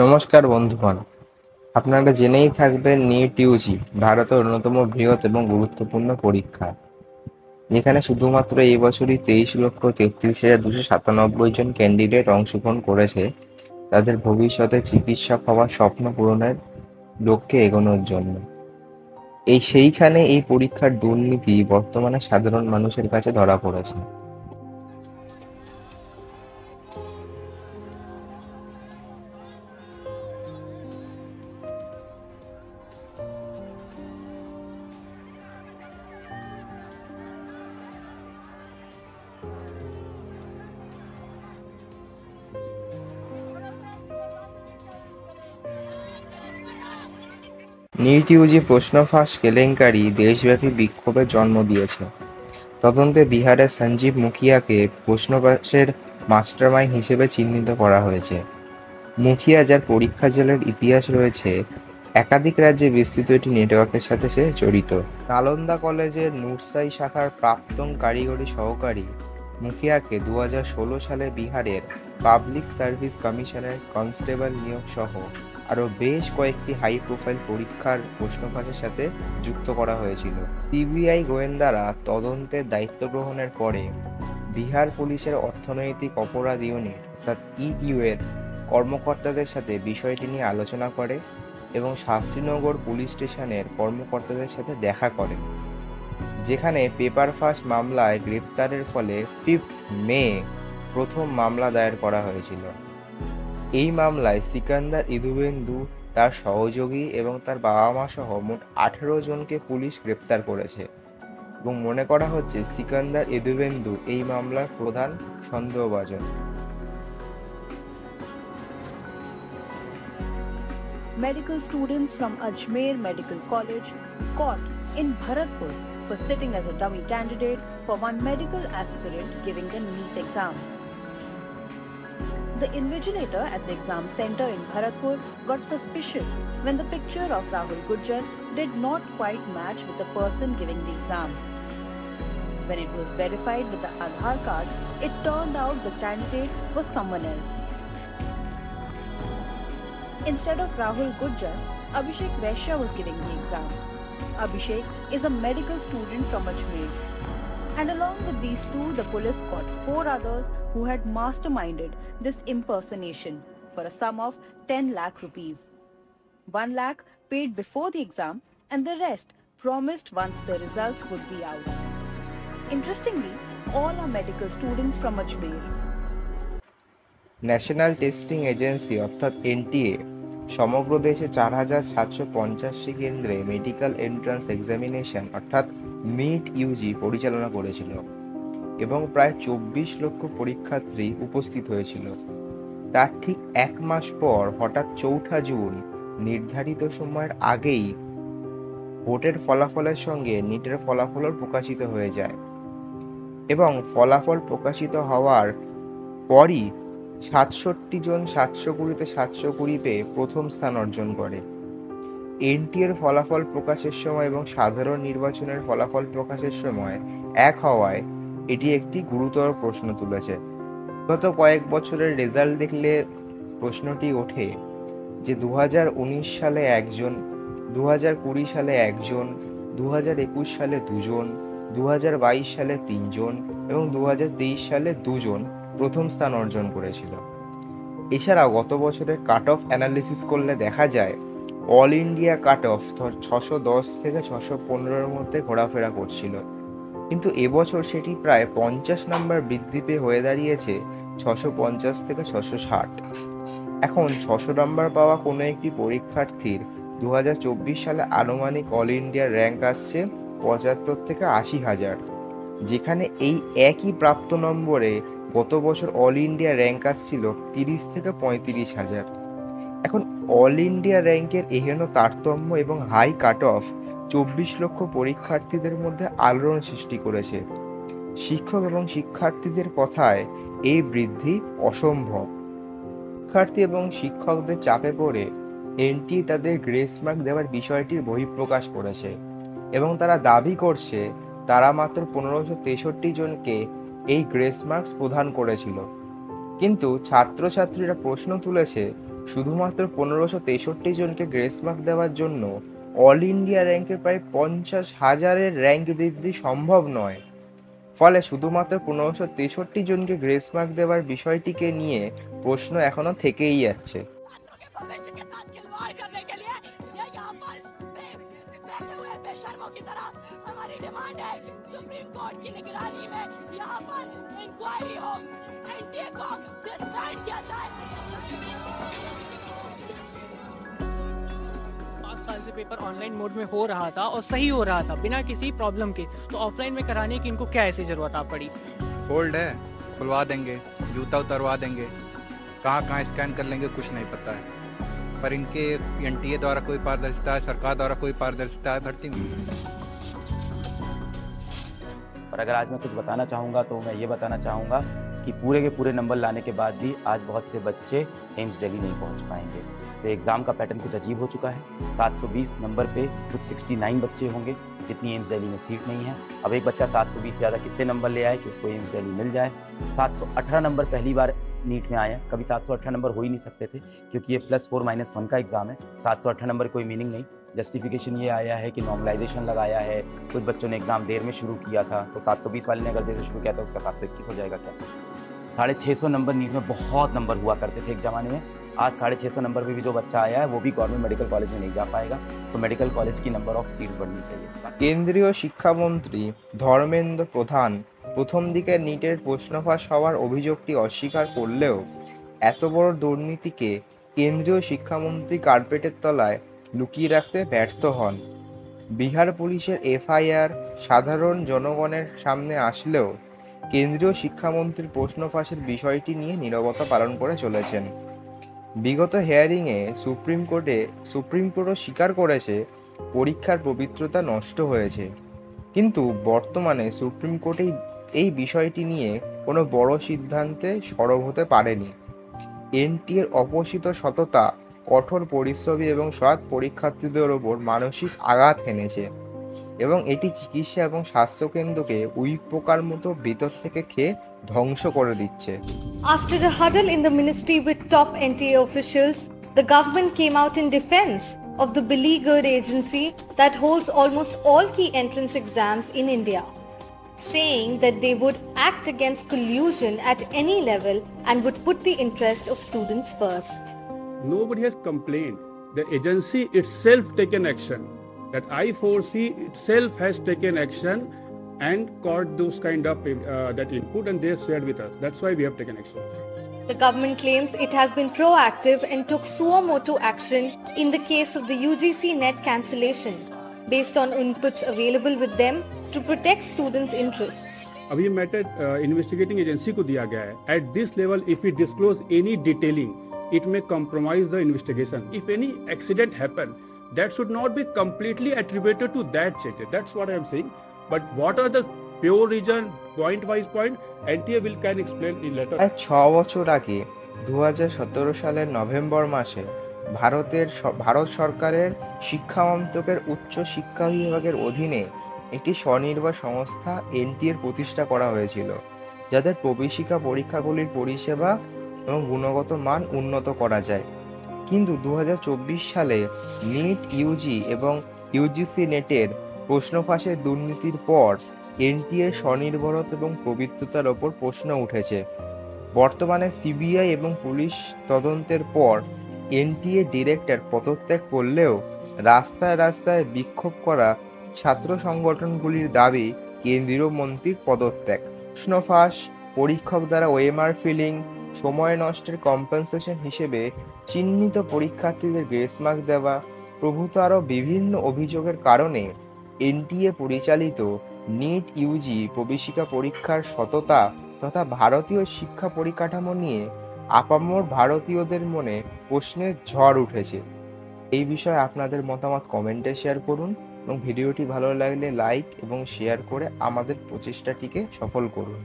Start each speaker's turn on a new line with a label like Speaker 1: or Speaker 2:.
Speaker 1: নমস্কার বন্ধুগণ, আপনারা জেনেই থাকবেন নিট ইউজি ভারতের অন্যতম বৃহৎ এবং গুরুত্বপূর্ণ পরীক্ষা, যেখানে শুধুমাত্র এই বছরই 23,33,297 জন ক্যান্ডিডেট অংশগ্রহণ করেছে তাদের ভবিষ্যতে চিকিৎসক হওয়ার স্বপ্ন পূরণের লক্ষ্যে এগোনোর জন্য। সেইখানে এই পরীক্ষার দুর্নীতি বর্তমানে সাধারণ মানুষের কাছে ধরা পড়েছে। নিট ইউজি প্রশ্ন ফাঁস কেলেঙ্কারি দেশব্যাপী বিক্ষোভের জন্ম দিয়েছে। তদন্তে বিহারের সঞ্জীব মুখিয়াকে প্রশ্ন ফাঁসের মাস্টারমাইন্ড হিসেবে চিহ্নিত করা হয়েছে। মুখিয়া, যার পরীক্ষা জেলের ইতিহাস রয়েছে, একাধিক রাজ্যে বিস্তৃত একটি নেটওয়ার্কের সাথে সে জড়িত। নালন্দা কলেজের নুরসাই শাখার প্রাক্তন কারিগরি সহকারী মুখিয়াকে 2016 সালে বিহারের পাবলিক সার্ভিস কমিশনের কনস্টেবল নিয়োগ সহ আরও বেশ কয়েকটি হাই প্রোফাইল পরীক্ষার প্রশ্নফাঁসের সাথে যুক্ত করা হয়েছিল। সিবিআই গোয়েন্দারা তদন্তের দায়িত্ব গ্রহণের পরে বিহার পুলিশের অর্থনৈতিক অপরাধ ইউনিট অর্থাৎ ইইউ এর কর্মকর্তাদের সাথে বিষয়টি নিয়ে আলোচনা করে এবং শাস্ত্রীনগর পুলিশ স্টেশনের কর্মকর্তাদের সাথে দেখা করে, যেখানে পেপার ফাঁস মামলায় গ্রেপ্তারের ফলে 5 মে প্রথম মামলা দায়ের করা হয়েছিল। এই মামলায় সিকান্দার ইদুবেন্দু, তার সহযোগী এবং তার বাবা মা সহ মোট 18 জনকে পুলিশ গ্রেপ্তার করেছে এবং মনে করা হচ্ছে সিকান্দার ইদুবেন্দু এই মামলার প্রধান সন্দেহভাজন।
Speaker 2: Medical students from Ajmer Medical College caught in Bharatpur for sitting as a dummy candidate for one medical aspirant giving the NEET exam. The invigilator at the exam center in Bharatpur got suspicious when the picture of Rahul Gujjar did not quite match with the person giving the exam. When it was verified with the Aadhaar card, it turned out the candidate was someone else. Instead of Rahul Gujjar, Abhishek Vaishya was giving the exam. Abhishek is a medical student from Ajmer. And along with these two, the police caught 4 others who had masterminded this impersonation for a sum of 10 lakh rupees. 1 lakh paid before the exam and the rest promised once the results would be out. Interestingly, all are medical students from Ajmer.
Speaker 1: National testing agency অর্থাৎ NTA সমগ্র দেশে 4,750টি কেন্দ্রে medical entrance examination অর্থাৎ NEET Yuji পরিচালনা করেছিল এবং প্রায় 24 লক্ষ পরীক্ষার্থী উপস্থিত হয়েছিল। তার ঠিক এক মাস পর হঠাৎ 4 জুন নির্ধারিত সময়ের আগেই ভোটের ফলাফলের সঙ্গে নিটের ফলাফলও প্রকাশিত হয়ে যায় এবং ফলাফল প্রকাশিত হওয়ার পরই 67 জন 720-তে 720 পেয়ে প্রথম স্থান অর্জন করে। এনটিএর ফলাফল প্রকাশের সময় এবং সাধারণ নির্বাচনের ফলাফল প্রকাশের সময় এক হওয়ায় এটি একটি গুরুতর প্রশ্ন তুলেছে। গত কয়েক বছরের রেজাল্ট দেখলে প্রশ্নটি ওঠে যে 2019 সালে একজন, 2020 সালে একজন, 2021 সালে 2 জন, 2022 সালে 3 জন এবং 2023 সালে 2 জন প্রথম স্থান অর্জন করেছিল। এছাড়াও গত বছরে কাট অফ অ্যানালিসিস করলে দেখা যায় অল ইন্ডিয়া কাট অফ 610 থেকে 615-এর মধ্যে ঘোরাফেরা করছিল, কিন্তু এবছর সেটি প্রায় 50 নম্বর বৃদ্ধি পেয়ে হয়ে দাঁড়িয়েছে 650 থেকে 660। এখন 600 নম্বর পাওয়া কোনো একটি পরীক্ষার্থীর 2024 সালে আনুমানিক অল ইন্ডিয়ার র্যাঙ্ক আসছে 75 থেকে 80,000, যেখানে এই একই প্রাপ্ত নম্বরে গত বছর অল ইন্ডিয়া র্যাঙ্ক আসছিল 30 থেকে 35,000। এখন অল ইন্ডিয়া র্যাঙ্কের এহেন তারতম্য এবং হাই কাট অফ 24 লক্ষ পরীক্ষার্থীদের মধ্যে আলোড়ন সৃষ্টি করেছে। শিক্ষক এবং শিক্ষার্থীদের কথায় এই বৃদ্ধি অসম্ভব। শিক্ষার্থী এবং শিক্ষকদের চাপে পড়ে এনটিএ তাদের গ্রেস মার্ক দেওয়ার বিষয়টির বহিঃপ্রকাশ করেছে এবং তারা দাবি করছে তারা মাত্র 1563 জনকে এই গ্রেস মার্কস প্রদান করেছিল। কিন্তু ছাত্রছাত্রীরা প্রশ্ন তুলেছে, শুধুমাত্র 1563 জনকে গ্রেস মার্ক দেওয়ার জন্য অল ইন্ডিয়া র্যাঙ্কের প্রায় 50,000-এর র্যাঙ্ক বৃদ্ধি সম্ভব নয়। ফলে শুধুমাত্র 1563 জনকে গ্রেস মার্ক দেওয়ার বিষয়টিকে নিয়ে প্রশ্ন এখনো থেকেই যাচ্ছে।
Speaker 3: छात्रों के भविष्य के साथ खिलवाड़ करने के लिए ये यहाँ पर बैठे हुए बेशर्मों की तरह हमारी डिमांड है सुप्रीम कोर्ट की निगरानी में यहाँ पर इंक्वायरी हो, एनटीए को डिसबैंड किया जाए।
Speaker 4: 5 साल से पेपर ऑनलाइन मोड में हो रहा था और सही हो रहा था बिना किसी प्रॉब्लम के, तो ऑफलाइन में कराने की इनको क्या ऐसी जरूरत आ पड़ी?
Speaker 5: होल्ड है, खुलवा देंगे, जूता उतरवा देंगे, कहाँ कहाँ स्कैन कर लेंगे कुछ नहीं पता है। पर इनके एनटीए द्वारा कोई पारदर्शिता है, सरकार द्वारा कोई पारदर्शिता है भर्ती में?
Speaker 6: और अगर आज मैं कुछ बताना चाहूँगा तो मैं ये बताना चाहूँगा कि पूरे के पूरे नंबर लाने के बाद भी आज बहुत से बच्चे एम्स दिल्ली नहीं पहुँच पाएंगे। तो एग्ज़ाम का पैटर्न कुछ अजीब हो चुका है। 720 नंबर पे कुछ 69 बच्चे होंगे जितनी एम्स दिल्ली में सीट नहीं है। अब एक बच्चा 720 से ज़्यादा कितने नंबर ले आए कि उसको एम्स दिल्ली मिल जाए। 718 नंबर पहली बार नीट में आए हैं, कभी 718 नंबर हो ही नहीं सकते थे क्योंकि ये +4-1 का एग्ज़ाम है। 718 नंबर कोई मीनिंग नहीं। जस्टिफिकेशन ये आया है कि नॉर्मलाइजेशन लगाया है, कुछ बच्चों ने एग्ज़ाम देर में शुरू किया था, तो 720 वाले ने अगर देर से शुरू किया था उसका 721 हो जाएगा क्या? 650 नंबर नीट में बहुत नंबर हुआ करते थे एक ज़माने में। आज 650 नंबर पे भी जो बच्चा आया है वो भी गवर्नमेंट मेडिकल कॉलेज में नहीं जा पाएगा। तो मेडिकल कॉलेज की नंबर ऑफ सीट्स बढ़नी चाहिए।
Speaker 1: কেন্দ্রীয় শিক্ষামন্ত্রী ধর্মেন্দ্র প্রধান প্রথম দিকে নিটের প্রশ্ন ফাঁস হওয়ার অভিযোগটি অস্বীকার করলেও এত বড় দুর্নীতিকে কেন্দ্রীয় শিক্ষামন্ত্রী কার্পেটের তলায় লুকিয়ে রাখতে ব্যর্থ হন। বিহার পুলিশের এফআইআর সাধারণ জনগণের সামনে আসলেও কেন্দ্রীয় শিক্ষামন্ত্রীর প্রশ্ন ফাঁসের বিষয়টি নিয়ে নীরবতা পালন করে চলেছেন। বিগত হিয়ারিংয়ে সুপ্রিম কোর্টও স্বীকার করেছে পরীক্ষার পবিত্রতা নষ্ট হয়েছে, কিন্তু বর্তমানে সুপ্রিম কোর্ট এই বিষয়টি নিয়ে কোনো বড় সিদ্ধান্তে সরব হতে পারেনি। এনটিএর অপোষিত সততা, কঠোর পরিশ্রমী এবং সৎ পরীক্ষার্থীদের ওপর মানসিক আঘাত এনেছে এবং এটি চিকিৎসা এবং স্বাস্থ্যকেন্দ্রকে উইক পোকার মতো ভিতর থেকে খেয়ে ধ্বংস করে দিচ্ছে।
Speaker 7: After a huddle in the ministry with top NTA officials, the government came out in defense of the beleaguered agency that holds almost all key entrance exams in India, saying that they would act against collusion at any level and would put the interest of students first.
Speaker 8: Nobody has complained. The agency itself taken action. That I4C itself has taken action and caught those kind of that input and they have shared with us. That's why we have taken action.
Speaker 7: The government claims it has been proactive and took suo motu action in the case of the UGC NET cancellation based on inputs available with them to protect students' interests.
Speaker 8: अब ये matter investigating agency को दिया गया है. At this level, if we disclose any detailing, it may compromise the investigation. If any accident happen, that should not be completely attributed to that change. That's what I am saying. But what are the pure reason, point-wise point, NTA can explain in later.
Speaker 1: প্রায় 6 বছর আগে 2017 সালের November মাসে ভারত সরকারের শিক্ষা মন্ত্রকের উচ্চ শিক্ষা বিভাগের অধীনে একটি স্বনির্ভর সংস্থা এনটিএর প্রতিষ্ঠা করা হয়েছিল, যাদের প্রবেশিকা পরীক্ষাগুলির পরিষেবা এবং গুণগত মান উন্নত করা যায়। কিন্তু 2024 সালে নিট ইউজি এবং ইউজিসি নেটের প্রশ্ন ফাঁসের দুর্নীতির পর এনটিএর স্বনির্ভরতা এবং পবিত্রতার ওপর প্রশ্ন উঠেছে। বর্তমানে সিবিআই এবং পুলিশ তদন্তের পর এনটিএ ডিরেক্টর পদত্যাগ করলেও রাস্তায় রাস্তায় বিক্ষোভ করা ছাত্র সংগঠনগুলির দাবি কেন্দ্রীয় মন্ত্রীর পদত্যাগ। প্রশ্ন ফাঁস, পরীক্ষক দ্বারা ওএমআর ফিলিং, সময় নষ্টের কম্পেনসেশন হিসেবে চিহ্নিত পরীক্ষার্থীদের গ্রেস মার্ক দেওয়া প্রভৃতি আরও বিভিন্ন অভিযোগের কারণে এনটিএ পরিচালিত নিট ইউজি প্রবেশিকা পরীক্ষার সততা তথা ভারতীয় শিক্ষা পরিকাঠামো নিয়ে আপামর ভারতীয়দের মনে প্রশ্নের ঝড় উঠেছে। এই বিষয়ে আপনাদের মতামত কমেন্টে শেয়ার করুন এবং ভিডিওটি ভালো লাগলে লাইক এবং শেয়ার করে আমাদের প্রচেষ্টাটিকে সফল করুন।